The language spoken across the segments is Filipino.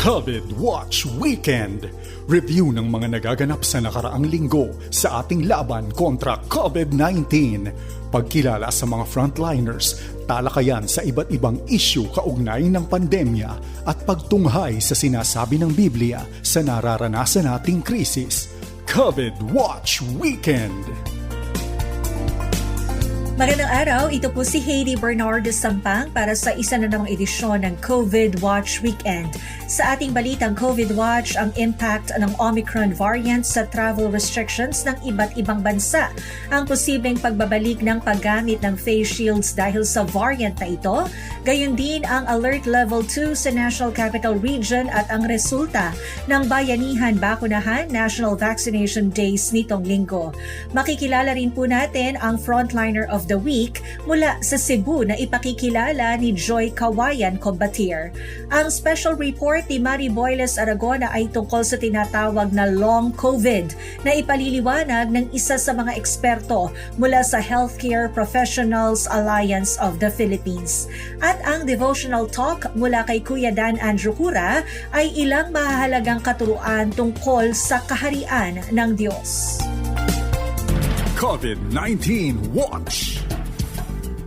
COVID Watch Weekend. Review ng mga nagaganap sa nakaraang linggo sa ating laban kontra COVID-19. Pagkilala sa mga frontliners, talakayan sa iba't ibang issue kaugnay ng pandemya at pagtunghay sa sinasabi ng Biblia sa nararanasan nating krisis. COVID Watch Weekend. Magandang araw, ito po si Heidi Bernardo Sampang para sa isa na namang edisyon ng COVID Watch Weekend. Sa ating balitang COVID Watch, ang impact ng Omicron variant sa travel restrictions ng iba't ibang bansa, ang posibleng pagbabalik ng paggamit ng face shields dahil sa variant na ito, gayon din ang Alert Level 2 sa National Capital Region at ang resulta ng Bayanihan Bakunahan National Vaccination Days nitong linggo. Makikilala rin po natin ang Frontliner of the Week mula sa Cebu na ipakikilala ni Joy Kawayan Combatir. Ang special report ni Mari Boyles Aragona ay tungkol sa tinatawag na long COVID na ipaliliwanag ng isa sa mga eksperto mula sa Healthcare Professionals Alliance of the Philippines. At ang devotional talk mula kay Kuya Dan Andrew Cura ay ilang mahalagang katuruan tungkol sa kaharian ng Diyos. COVID-19 Watch.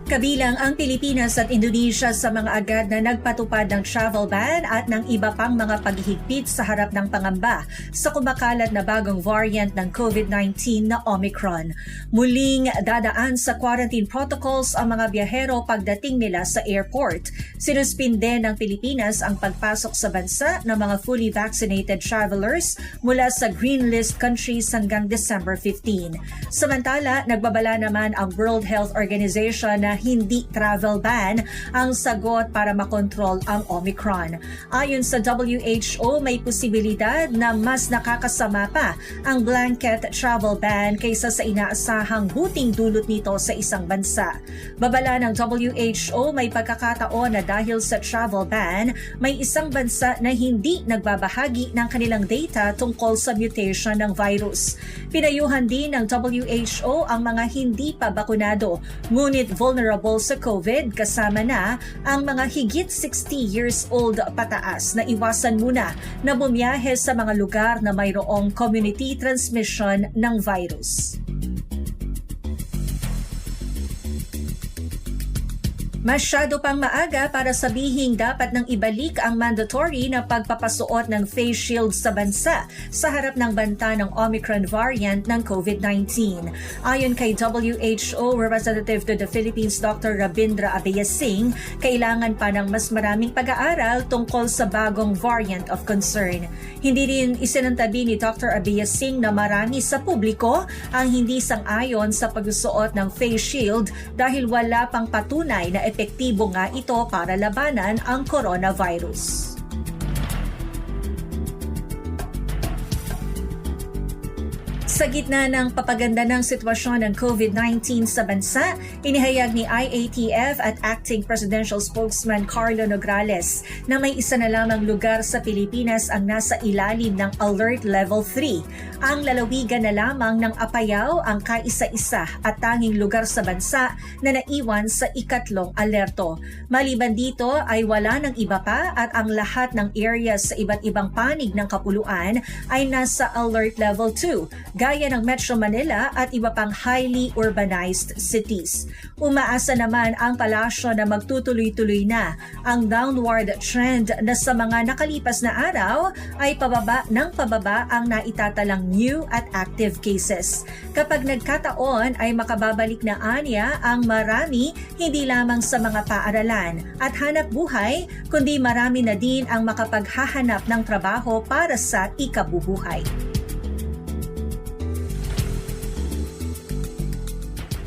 Kabilang ang Pilipinas at Indonesia sa mga agad na nagpatupad ng travel ban at ng iba pang mga paghihigpit sa harap ng pangamba sa kumakalat na bagong variant ng COVID-19 na Omicron. Muling dadaan sa quarantine protocols ang mga biyahero pagdating nila sa airport. Sinuspinde ng Pilipinas ang pagpasok sa bansa ng mga fully vaccinated travelers mula sa green list countries hanggang December 15. Samantala, nagbabala naman ang World Health Organization na hindi travel ban ang sagot para makontrol ang Omicron. Ayon sa WHO, may posibilidad na mas nakakasama pa ang blanket travel ban kaysa sa inaasahang buting dulot nito sa isang bansa. Babala ng WHO, may pagkakataon na dahil sa travel ban, may isang bansa na hindi nagbabahagi ng kanilang data tungkol sa mutation ng virus. Pinayuhan din ng WHO ang mga hindi pa bakunado, ngunit vulnerable sa COVID kasama na ang mga higit 60 years old pataas na iwasan muna na bumiyahe sa mga lugar na mayroong community transmission ng virus. Masyado pang maaga para sabihing dapat nang ibalik ang mandatory na pagpapasuot ng face shield sa bansa sa harap ng banta ng Omicron variant ng COVID-19. Ayon kay WHO Representative to the Philippines Dr. Rabindra Abeyasing, kailangan pa ng mas maraming pag-aaral tungkol sa bagong variant of concern. Hindi rin isinantabi ni Dr. Abeyasing na marami sa publiko ang hindi sang-ayon sa pagsusuot ng face shield dahil wala pang patunay na epektibo nga ito para labanan ang coronavirus. Sa gitna ng papaganda ng sitwasyon ng COVID-19 sa bansa, inihayag ni IATF at Acting Presidential Spokesman Carlo Nograles na may isa na lamang lugar sa Pilipinas ang nasa ilalim ng Alert Level 3. Ang lalawigan na lamang ng Apayao ang kaisa-isa at tanging lugar sa bansa na naiwan sa ikatlong alerto. Maliban dito ay wala ng iba pa at ang lahat ng areas sa iba't ibang panig ng kapuluan ay nasa Alert Level 2. Gaya ng Metro Manila at iba pang highly urbanized cities. Umaasa naman ang palasyo na magtutuloy-tuloy na ang downward trend na sa mga nakalipas na araw ay pababa ng pababa ang naitatalang new at active cases. Kapag nagkataon ay makababalik na anya ang marami hindi lamang sa mga paaralan at hanap buhay, kundi marami na din ang makapaghahanap ng trabaho para sa ikabubuhay.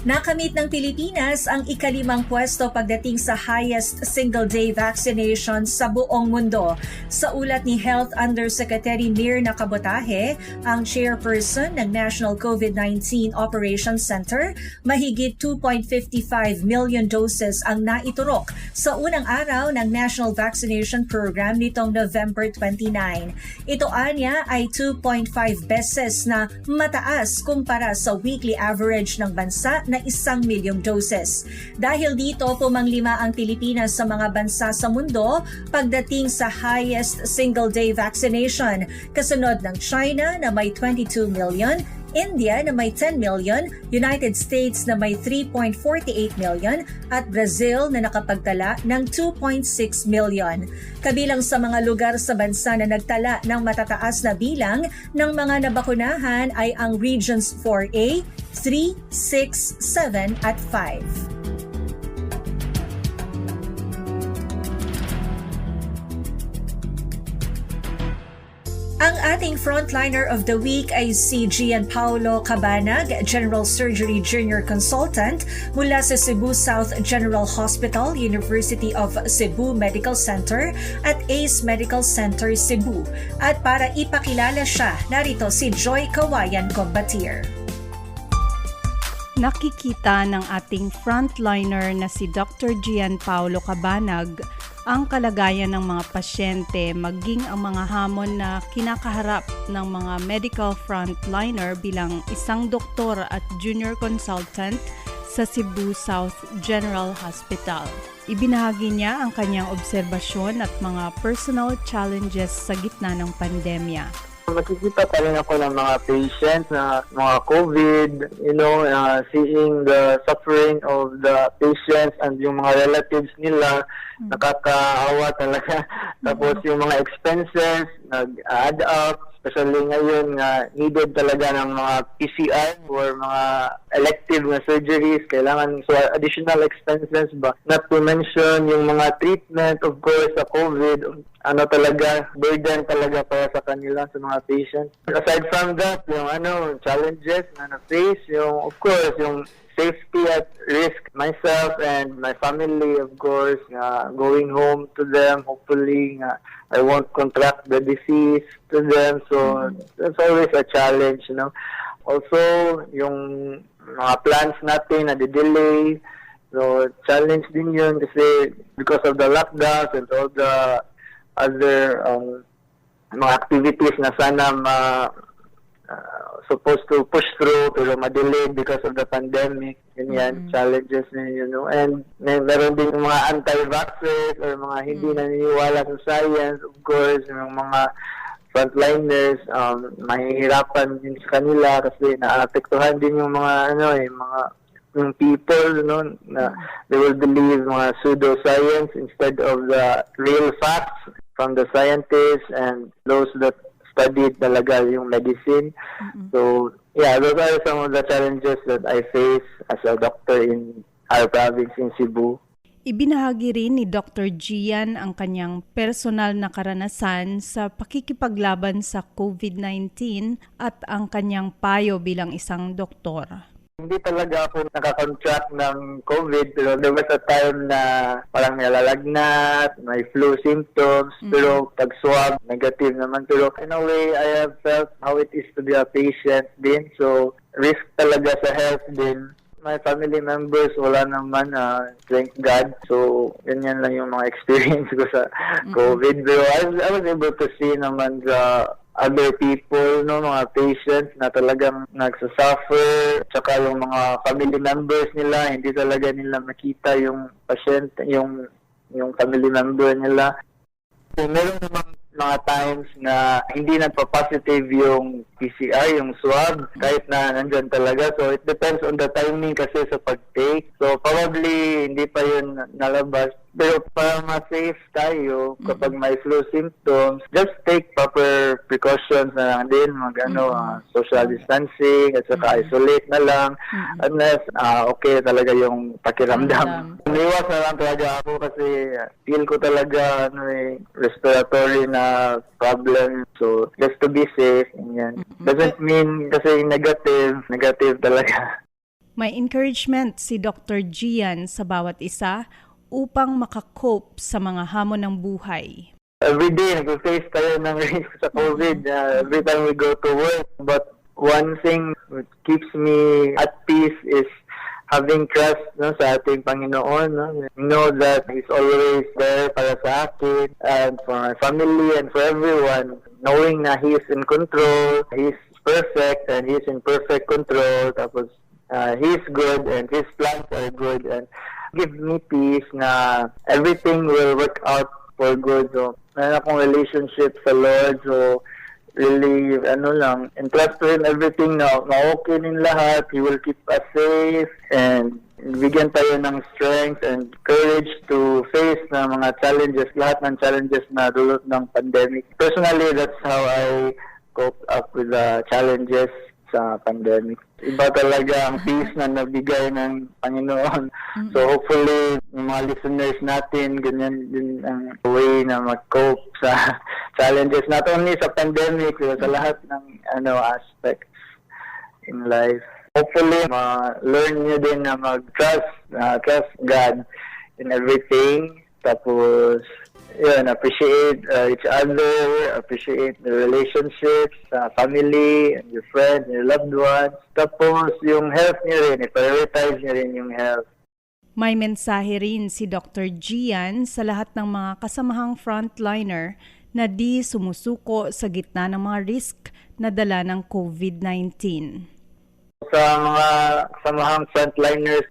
Nakamit ng Pilipinas ang ika-5 pwesto pagdating sa highest single-day vaccination sa buong mundo. Sa ulat ni Health Undersecretary Mirna Cabotaje, ang chairperson ng National COVID-19 Operations Center, mahigit 2.55 million doses ang naiturok sa unang araw ng National Vaccination Program nitong November 29. Ito anya ay 2.5 beses na mataas kumpara sa weekly average ng bansa na 1 milyong doses. Dahil dito, pumanglima ang Pilipinas sa mga bansa sa mundo pagdating sa highest single-day vaccination, kasunod ng China na may 22 million, India na may 10 million, United States na may 3.48 million at Brazil na nakapagtala ng 2.6 million. Kabilang sa mga lugar sa bansa na nagtala ng matataas na bilang ng mga nabakunahan ay ang Regions 4A, 3, 6, 7 at 5. Ang ating frontliner of the week ay si Gianpaolo Cabanag, General Surgery Junior Consultant mula sa Cebu South General Hospital, University of Cebu Medical Center at ACE Medical Center Cebu. At para ipakilala siya, narito si Joy Kawayan Combatier. Nakikita ng ating frontliner na si Dr. Gianpaolo Cabanag ang kalagayan ng mga pasyente maging ang mga hamon na kinakaharap ng mga medical frontliner bilang isang doktor at junior consultant sa Cebu South General Hospital. Ibinahagi niya ang kanyang obserbasyon at mga personal challenges sa gitna ng pandemya. Makikita pa rin ako ng mga patients na mga COVID, seeing the suffering of the patients and yung mga relatives nila, nakakaawa talaga. Tapos yung mga expenses, nag-add up, especially ngayon nga needed talaga ng mga PCR or mga elective na surgeries, kailangan so additional expenses ba. Not to mention yung mga treatment, of course, sa COVID, talaga, burden talaga para sa kanila, sa mga patients. Aside from that, yung challenges na na-face, yung, of course, yung safety at risk, myself and my family, of course, going home to them, hopefully, I won't contract the disease to them, so that's always a challenge, Also, yung mga plans natin na delay, so challenge din yun kasi because of the lockdowns and all the other mga activities na sana supposed to push through pero ma-delay because of the pandemic. Yan, challenges na yun, And meron din mga anti-vaxxers or mga hindi naniniwala sa science, of course, yung mga frontliners, mahihirapan din sa kanila kasi naapektuhan din yung mga, yung people, na they will believe mga pseudoscience instead of the real facts from the scientists and those that studied talaga yung medicine. So, yeah, those are some of the challenges that I face as a doctor in our province in Cebu. Ibinahagi rin ni Dr. Gian ang kanyang personal na karanasan sa pakikipaglaban sa COVID-19 at ang kanyang payo bilang isang doktor. Hindi talaga ako nakakontract ng COVID pero there was a time na parang nalalagnat, may flu symptoms, pero pag swab, negative naman. Pero in a way, I have felt how it is to be a patient din. So, risk talaga sa health din. My family members, wala naman, thank God. So, ganyan lang yung mga experience ko sa COVID. Pero I was able to see naman the other people, mga patients na talagang nagsasuffer, tsaka yung mga family members nila, hindi talaga nila makita yung patient, yung family member nila. So, meron namang mga times na hindi nagpa-positive yung PCR, yung swab, kahit na nandyan talaga. So, it depends on the timing kasi sa pag-take. So, probably hindi pa yun nalabas. Pero para ma-safe tayo kapag may flu symptoms, just take proper precautions na lang din, social distancing, at saka isolate na lang, unless okay talaga yung pakiramdam. Umiwas na lang talaga ako kasi feel ko talaga respiratory na problem. So, just to be safe, yan. Doesn't mean kasi negative talaga. May encouragement si Dr. Gian sa bawat isa upang makakope sa mga hamon ng buhay. Every day, nag-face tayo ng risk sa COVID every time we go to work. But one thing that keeps me at peace is having trust sa ating Panginoon. Know that He's always there para sa akin and for my family and for everyone. Knowing na He is in control, He's perfect and He's in perfect control. Tapos He's good and His plans are good, and give me peace na everything will work out for good. So, meron akong relationship sa Lord, so really, entrust to Him everything na ma-okay din lahat. He will keep us safe and bigyan tayo ng strength and courage to face na mga challenges, lahat ng challenges na dulot ng pandemic. Personally, that's how I cope up with the challenges sa pandemic. Iba talaga ang peace na nabigay ng Panginoon. So hopefully, yung mga listeners natin, ganyan din ang way na mag-cope sa challenges, not only sa pandemic, pero sa lahat ng aspects in life. Hopefully, ma-learn nyo din na mag-trust God in everything. Tapos, appreciate each other, appreciate the relationships, family, and your friends, and your loved ones. Tapos, yung health nyo rin, i-prioritize nyo rin yung health. May mensahe rin si Dr. Gian sa lahat ng mga kasamahang frontliner na di sumusuko sa gitna ng mga risk na dala ng COVID-19. Sa mga kasamahang frontliners,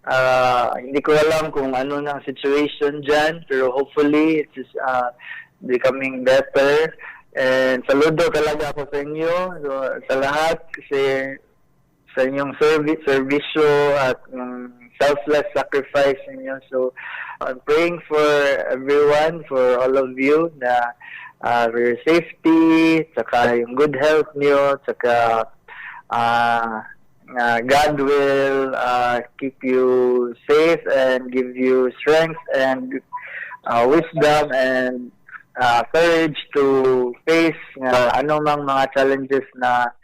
hindi ko alam kung ano ng situation dyan, pero hopefully it's becoming better. And saludo talaga ako sa inyo, sa lahat, kasi sa inyong servisyo at selfless sacrifice ninyo. So I'm praying for everyone, for all of you, na for your safety, saka yung good health niyo, saka God will keep you safe and give you strength and wisdom and courage to face anumang mga challenges na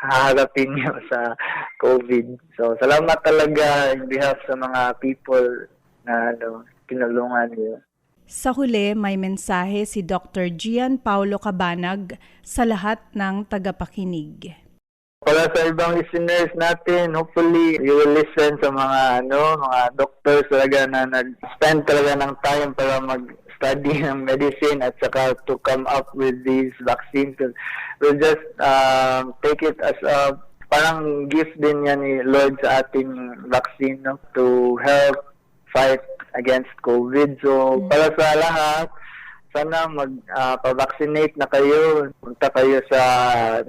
haharapin nyo sa COVID. So, salamat talaga in behalf sa mga people na tinulungan niyo. Sa huli, may mensahe si Dr. Gian Paulo Cabanag sa lahat ng tagapakinig. Para sa ibang listeners natin, hopefully you will listen sa mga doctors talaga na nag-spend talaga ng time para mag-study ng medicine at saka to come up with these vaccines. We'll just take it as a parang gift din yan ni Lord sa ating vaccine to help fight against COVID. So para sa lahat, sana mag-vaccinate na kayo. Punta kayo sa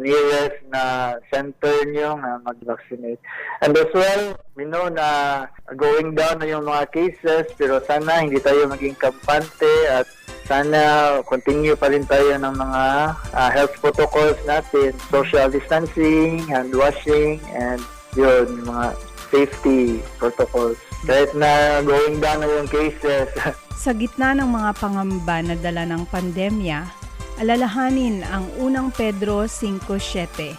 nearest na center nyo na mag-vaccinate. And as well, we know na going down na yung mga cases, pero sana hindi tayo maging kampante at sana continue pa rin tayo ng mga health protocols natin. Social distancing, hand washing, and yun, mga safety protocols. Kahit na going down na yung cases. Sa gitna ng mga pangamba na dala ng pandemya, alalahanin ang unang Pedro 5:7.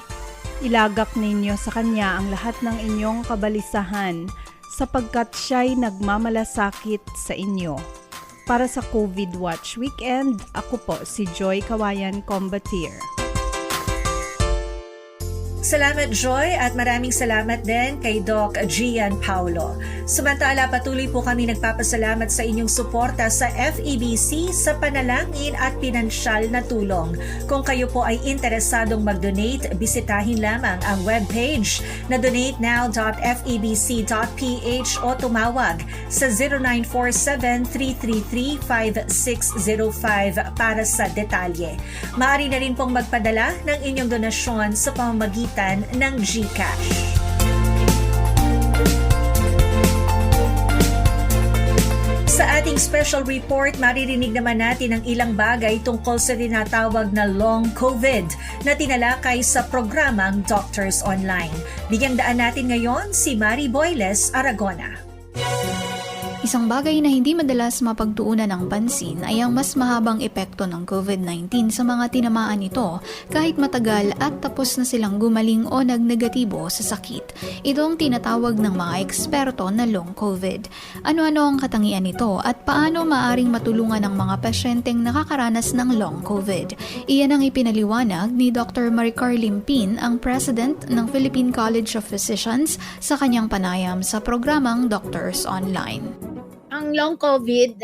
Ilagak ninyo sa Kanya ang lahat ng inyong kabalisahan sapagkat Siya'y nagmamalasakit sa inyo. Para sa COVID Watch Weekend, ako po si Joy Kawayan Combatier. Salamat Joy at maraming salamat din kay Doc Gian Paulo. Samantala patuloy po kami nagpapasalamat sa inyong suporta sa FEBC sa panalangin at pinansyal na tulong. Kung kayo po ay interesadong mag-donate, bisitahin lamang ang webpage na donatenow.febc.ph o tumawag sa 0947-333-5605 para sa detalye. Maaari na rin pong magpadala ng inyong donasyon sa pamamagitan ng GCash. Sa ating special report, maririnig naman natin ang ilang bagay tungkol sa tinatawag na long COVID na tinalakay sa programang Doctors Online. Bigyang daan natin ngayon si Mari Boyles Aragona. Isang bagay na hindi madalas mapagtuunan ng pansin ay ang mas mahabang epekto ng COVID-19 sa mga tinamaan nito kahit matagal at tapos na silang gumaling o nagnegatibo sa sakit. Ito ang tinatawag ng mga eksperto na long COVID. Ano-ano ang katangian nito at paano maaring matulungan ang mga pasyenteng nakakaranas ng long COVID? Iyan ang ipinaliwanag ni Dr. Maricar Limpin, ang President ng Philippine College of Physicians sa kanyang panayam sa programang Doctors Online. Ang Ang long COVID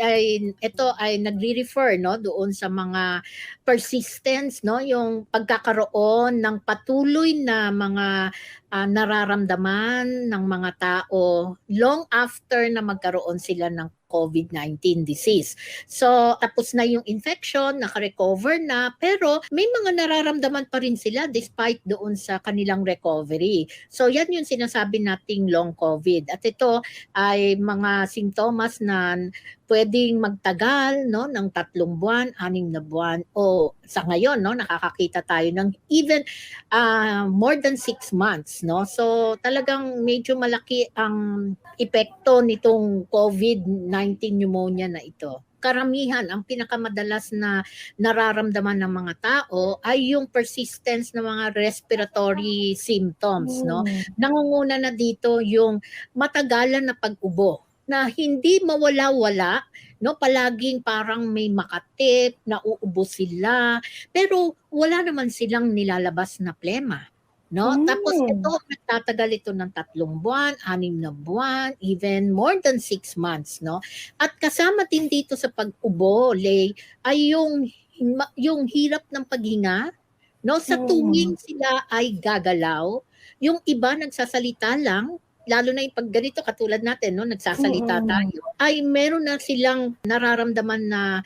ito ay nagre-refer no doon sa mga persistence no, yung pagkakaroon ng patuloy na mga nararamdaman ng mga tao long after na magkaroon sila ng COVID-19 disease. So, tapos na yung infection, naka-recover na, pero may mga nararamdaman pa rin sila despite doon sa kanilang recovery. So, yan yung sinasabi nating long COVID. At ito ay mga simptomas na pwedeng magtagal no ng 3 buwan, 6 na buwan o sa ngayon no nakakakita tayo ng even more than 6 months no. So talagang medyo malaki ang epekto nitong COVID-19 pneumonia na ito. Karamihan, ang pinakamadalas na nararamdaman ng mga tao ay yung persistence ng mga respiratory symptoms no. Nangunguna na dito yung matagalan na pag-ubo na hindi mawala-wala, no? Palaging parang may makatip, nauubo sila, pero wala naman silang nilalabas na plema. No? Tapos ito, nagtatagal ito ng 3 buwan, 6 na buwan, even more than 6 months. No? At kasama din dito sa pag-ubo, Lay, ay yung hirap ng paghinga. No? Sa tuwing sila ay gagalaw, yung iba nagsasalita lang, lalo na yung pag ganito katulad natin no nagsasalita tayo ay meron na silang nararamdaman na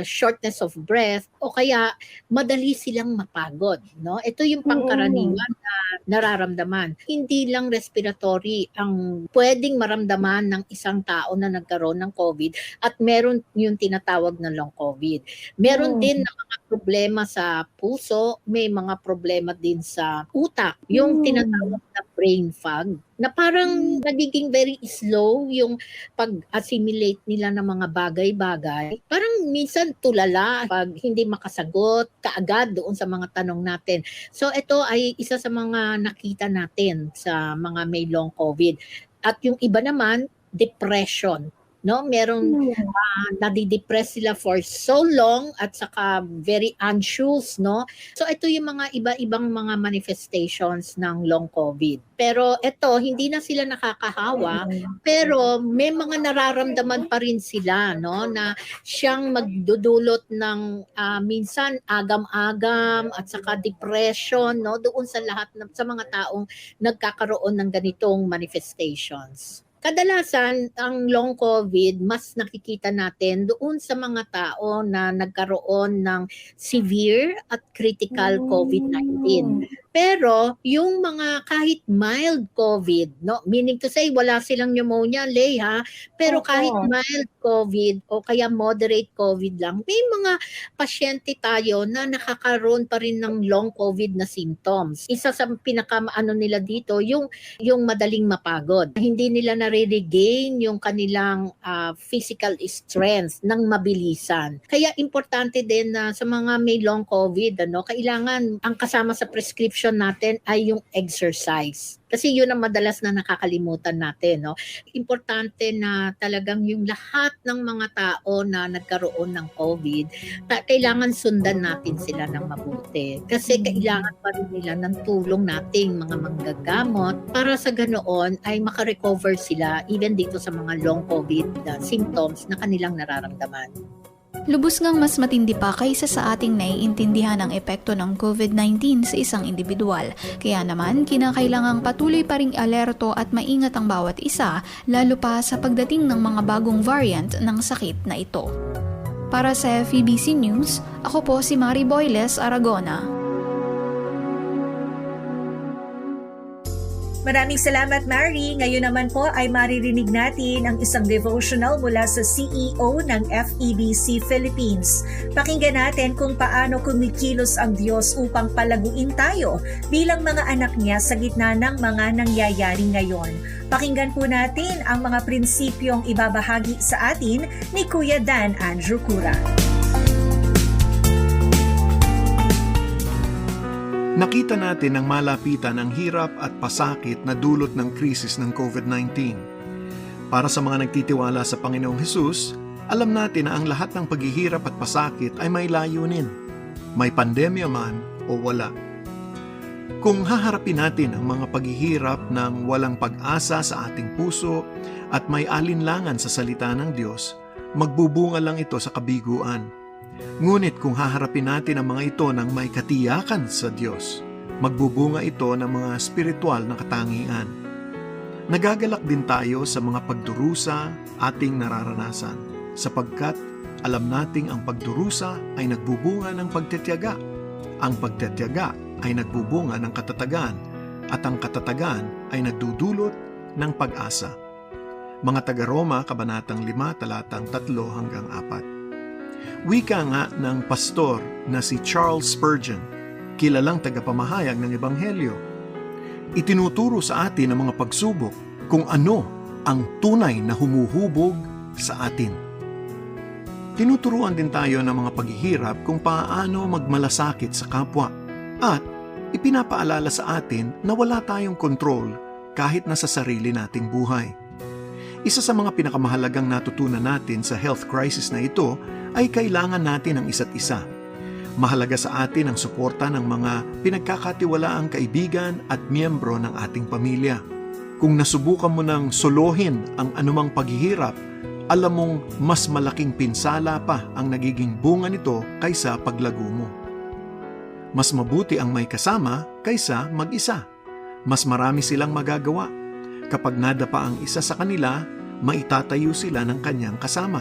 shortness of breath o kaya madali silang mapagod no. Ito yung pangkaraniwan na nararamdaman. Hindi lang respiratory ang pwedeng maramdaman ng isang tao na nagkaroon ng COVID at meron yung tinatawag na long COVID. Meron din na mga problema sa puso, may mga problema din sa utak, yung tinatawag na brain fog na parang nagiging very slow yung pag-assimilate nila ng mga bagay-bagay. Parang minsan tulala pag hindi makasagot kaagad doon sa mga tanong natin. So ito ay isa sa mga nakita natin sa mga may long COVID. At yung iba naman, depression. No, merong nadidepress sila for so long at saka very anxious, no? So ito yung mga iba-ibang mga manifestations ng long COVID. Pero ito, hindi na sila nakakahawa, pero may mga nararamdaman pa rin sila, no, na siyang magdudulot ng minsan agam-agam at saka depression, no, doon sa lahat sa mga taong nagkakaroon ng ganitong manifestations. Kadalasan, ang long COVID, mas nakikita natin doon sa mga tao na nagkaroon ng severe at critical COVID-19. Pero yung mga kahit mild COVID, no, meaning to say wala silang pneumonia, Lay, ha, pero kahit mild COVID o kaya moderate COVID lang, may mga pasyente tayo na nakakaroon pa rin ng long COVID na symptoms. Isa sa pinaka-ano nila dito, yung madaling mapagod. Hindi nila na-regain yung kanilang physical strength ng mabilisan. Kaya importante din na sa mga may long COVID, ano, kailangan ang kasama sa prescription natin ay yung exercise. Kasi yun ang madalas na nakakalimutan natin, no? Importante na talagang yung lahat ng mga tao na nagkaroon ng COVID, kailangan sundan natin sila ng mabuti. Kasi kailangan pa rin nila ng tulong nating mga manggagamot para sa ganoon ay makarecover sila even dito sa mga long COVID symptoms na kanilang nararamdaman. Lubos ngang mas matindi pa kaysa sa ating naiintindihan ang epekto ng COVID-19 sa isang individual. Kaya naman, kinakailangang patuloy pa ring alerto at maingat ang bawat isa, lalo pa sa pagdating ng mga bagong variant ng sakit na ito. Para sa FEBC News, ako po si Mari Boyles Aragona. Maraming salamat, Mary. Ngayon naman po ay maririnig natin ang isang devotional mula sa CEO ng FEBC Philippines. Pakinggan natin kung paano kumikilos ang Diyos upang palaguin tayo bilang mga anak niya sa gitna ng mga nangyayari ngayon. Pakinggan po natin ang mga prinsipyong ibabahagi sa atin ni Kuya Dan Andrew Cura. Nakita natin ang malapitan ng hirap at pasakit na dulot ng krisis ng COVID-19. Para sa mga nagtitiwala sa Panginoong Hesus, alam natin na ang lahat ng paghihirap at pasakit ay may layunin, may pandemya man o wala. Kung haharapin natin ang mga paghihirap ng walang pag-asa sa ating puso at may alinlangan sa salita ng Diyos, magbubunga lang ito sa kabiguan. Ngunit kung haharapin natin ang mga ito ng may katiyakan sa Diyos, magbubunga ito ng mga spiritual na katangian. Nagagalak din tayo sa mga pagdurusa ating nararanasan, sapagkat alam nating ang pagdurusa ay nagbubunga ng pagtitiyaga. Ang pagtitiyaga ay nagbubunga ng katatagan, at ang katatagan ay nagdudulot ng pag-asa. Mga taga-Roma, Kabanatang 5, talatang 3 hanggang 4. Wika nga ng pastor na si Charles Spurgeon, kilalang tagapamahayag ng Ebanghelyo. Itinuturo sa atin ang mga pagsubok kung ano ang tunay na humuhubog sa atin. Tinuturuan din tayo ng mga paghihirap kung paano magmalasakit sa kapwa. At ipinapaalala sa atin na wala tayong kontrol kahit nasa sarili nating buhay. Isa sa mga pinakamahalagang natutunan natin sa health crisis na ito ay kailangan natin ng isa't isa. Mahalaga sa atin ang suporta ng mga pinagkakatiwalaang kaibigan at miyembro ng ating pamilya. Kung nasubukan mo ng solohin ang anumang paghihirap, alam mong mas malaking pinsala pa ang nagiging bunga nito kaysa paglago mo. Mas mabuti ang may kasama kaysa mag-isa. Mas marami silang magagawa. Kapag nadapa ang isa sa kanila, maitatayo sila ng kanyang kasama.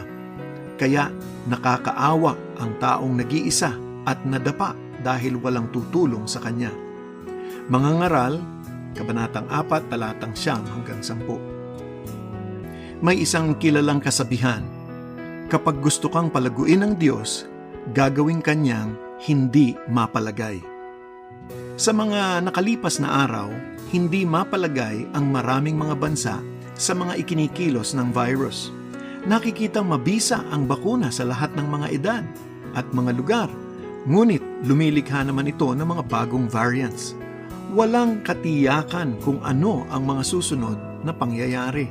Kaya nakakaawa ang taong nag-iisa at nadapa dahil walang tutulong sa kanya. Mga ngaral, Kabanatang 4, talatang 9 hanggang 10. May isang kilalang kasabihan, kapag gusto kang palaguin ng Diyos, gagawin kanyang hindi mapalagay. Sa mga nakalipas na araw, hindi mapalagay ang maraming mga bansa sa mga ikinikilos ng virus. Nakikitang mabisa ang bakuna sa lahat ng mga edad at mga lugar, ngunit lumilikha naman ito ng mga bagong variants. Walang katiyakan kung ano ang mga susunod na pangyayari.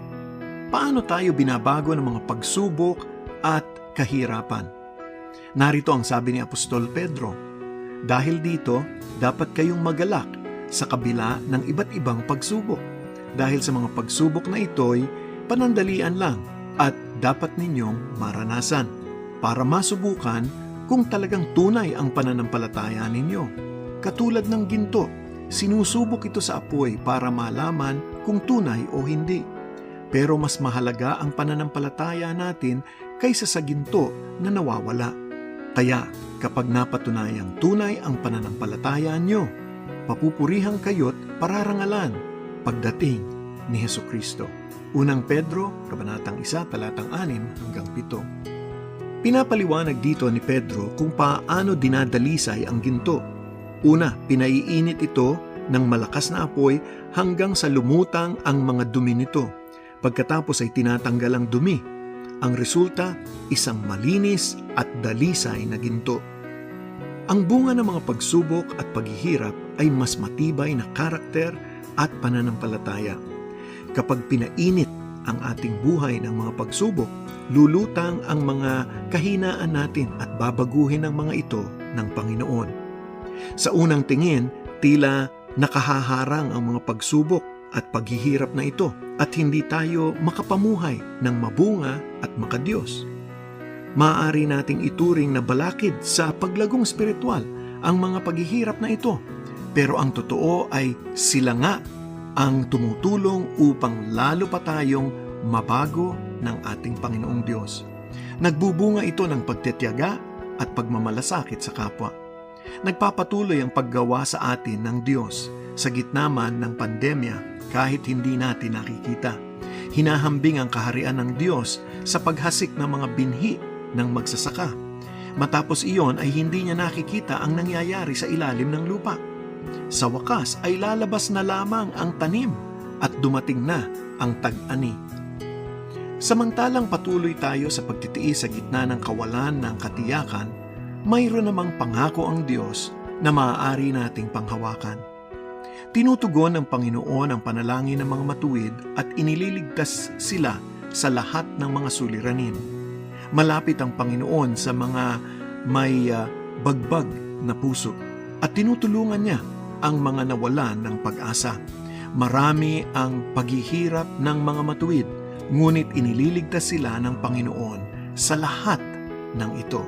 Paano tayo binabago ng mga pagsubok at kahirapan? Narito ang sabi ni Apostol Pedro, dahil dito, dapat kayong magalak sa kabila ng iba't ibang pagsubok. Dahil sa mga pagsubok na ito'y panandalian lang at dapat ninyong maranasan para masubukan kung talagang tunay ang pananampalataya ninyo. Katulad ng ginto, sinusubok ito sa apoy para malaman kung tunay o hindi. Pero mas mahalaga ang pananampalataya natin kaysa sa ginto na nawawala. Kaya kapag napatunayang tunay ang pananampalataya nyo, papupurihan kayo't pararangalan pagdating ni Hesukristo. Unang Pedro, Kabanatang 1, talatang 6 hanggang 7. Pinapaliwanag dito ni Pedro kung paano dinadalisay ang ginto. Una, pinaiinit ito ng malakas na apoy hanggang sa lumutang ang mga dumi nito. Pagkatapos ay tinatanggal ang dumi. Ang resulta, isang malinis at dalisay na ginto. Ang bunga ng mga pagsubok at paghihirap ay mas matibay na karakter at pananampalataya. Kapag pinainit ang ating buhay ng mga pagsubok, lulutang ang mga kahinaan natin at babaguhin ang mga ito ng Panginoon. Sa unang tingin, tila nakahaharang ang mga pagsubok at paghihirap na ito at hindi tayo makapamuhay ng mabunga at makadiyos. Maaari nating ituring na balakid sa paglagong spiritual ang mga paghihirap na ito, pero ang totoo ay sila nga ang tumutulong upang lalo pa tayong mabago ng ating Panginoong Diyos. Nagbubunga ito ng pagtitiyaga at pagmamalasakit sa kapwa. Nagpapatuloy ang paggawa sa atin ng Diyos sa gitna man ng pandemya kahit hindi natin nakikita. Hinahambing ang kaharian ng Diyos sa paghasik ng mga binhi ng magsasaka. Matapos iyon ay hindi niya nakikita ang nangyayari sa ilalim ng lupa. Sa wakas ay lalabas na lamang ang tanim at dumating na ang tag-ani. Samantalang patuloy tayo sa pagtitiis sa gitna ng kawalan ng katiyakan, mayroon namang pangako ang Diyos na maaari nating panghawakan. Tinutugon ng Panginoon ang panalangin ng mga matuwid at inililigtas sila sa lahat ng mga suliranin. Malapit ang Panginoon sa mga may bagbag na puso at tinutulungan niya ang mga nawalan ng pag-asa. Marami ang paghihirap ng mga matuwid, ngunit inililigtas sila ng Panginoon sa lahat ng ito.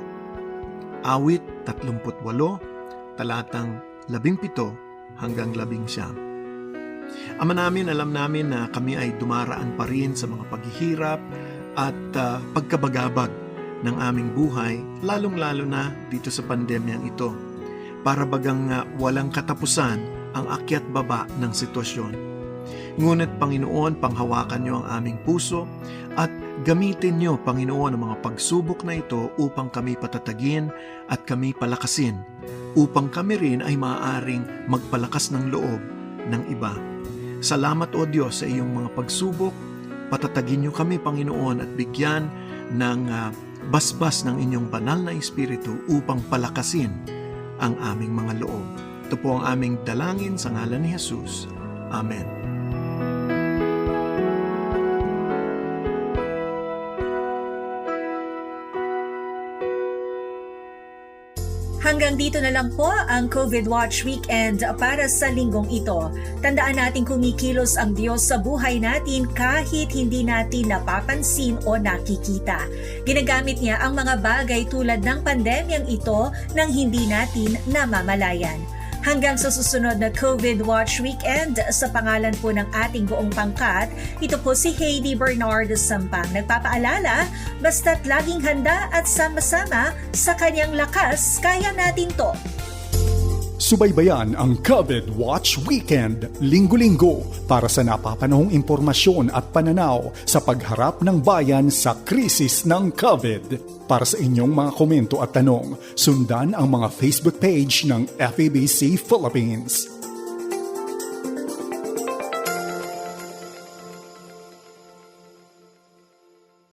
Awit 38, talatang 17 hanggang 19. Ama namin, alam namin na kami ay dumaraan pa rin sa mga paghihirap at pagkabagabag ng aming buhay, lalong-lalo na dito sa pandemyang ito. Para bagang walang katapusan ang akyat baba ng sitwasyon. Ngunit Panginoon, panghawakan niyo ang aming puso at gamitin niyo, Panginoon, ang mga pagsubok na ito upang kami patatagin at kami palakasin, upang kami rin ay maaaring magpalakas ng loob ng iba. Salamat, O Diyos, sa iyong mga pagsubok. Patatagin niyo kami, Panginoon, at bigyan ng basbas ng inyong banal na Espiritu upang palakasin ang aming mga loob. Ito po ang aming dalangin sa ngalan ni Jesus. Amen. Hanggang dito na lang po ang COVID Watch Weekend para sa linggong ito. Tandaan natin kumikilos ang Diyos sa buhay natin kahit hindi natin napapansin o nakikita. Ginagamit niya ang mga bagay tulad ng pandemyang ito nang hindi natin namamalayan. Hanggang sa susunod na COVID Watch Weekend, sa pangalan po ng ating buong pangkat, ito po si Heidi Bernardo Sampang. Nagpapaalala, basta't laging handa at sama-sama sa kanyang lakas, kaya natin to. Subaybayan ang COVID Watch Weekend, linggo-linggo para sa napapanahong impormasyon at pananaw sa pagharap ng bayan sa krisis ng COVID. Para sa inyong mga komento at tanong, sundan ang mga Facebook page ng FEBC Philippines.